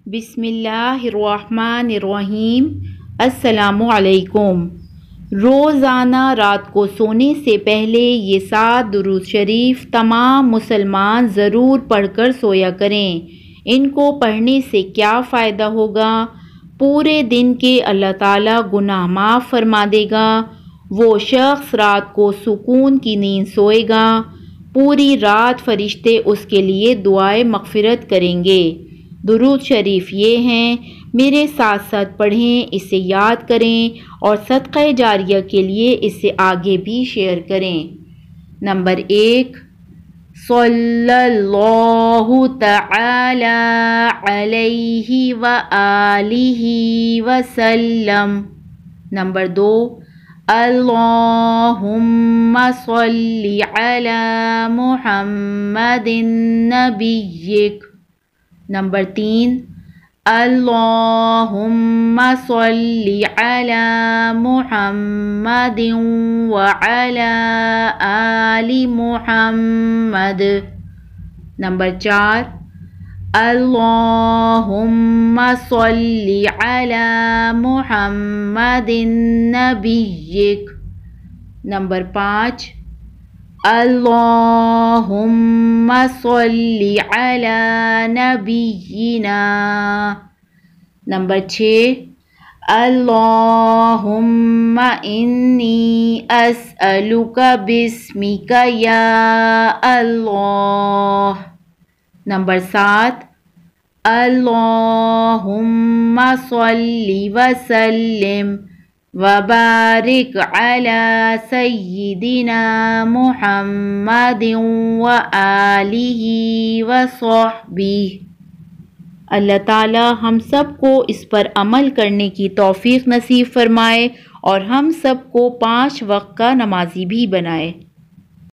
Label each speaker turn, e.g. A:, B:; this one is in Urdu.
A: بسم اللہ الرحمن الرحیم۔ السلام علیکم۔ روزانہ رات کو سونے سے پہلے یہ 7 درود شریف تمام مسلمان ضرور پڑھ کر سویا کریں۔ ان کو پڑھنے سے کیا فائدہ ہوگا؟ پورے دن کے اللہ تعالیٰ گناہ معاف فرما دے گا۔ وہ شخص رات کو سکون کی نیند سوئے گا۔ پوری رات فرشتے اس کے لیے دعائے مغفرت کریں گے۔ درود شریف یہ ہیں، میرے ساتھ ساتھ پڑھیں، اسے یاد کریں اور صدقہ جاریہ کے لیے اسے آگے بھی شیئر کریں۔ نمبر 1، صلی اللہ تعالی علیہ وآلہ وسلم۔ نمبر 2، اللہم صلی علی محمد نبیک۔ نمبر 3، اللہم صلی علی محمد وعلی آل محمد۔ نمبر 4، اللہم صلی علی محمد نبیک۔ نمبر 5، اللہم صلی علی نبینا۔ نمبر 6، اللہم انی اسألک باسمک یا اللہ۔ نمبر 7، اللہم صلی وسلم وبارک علی سیدنا محمد وآلہ وصحبہ۔ اللہ تعالی ہم سب کو اس پر عمل کرنے کی توفیق نصیب فرمائے اور ہم سب کو 5 وقت کا نمازی بھی بنائے۔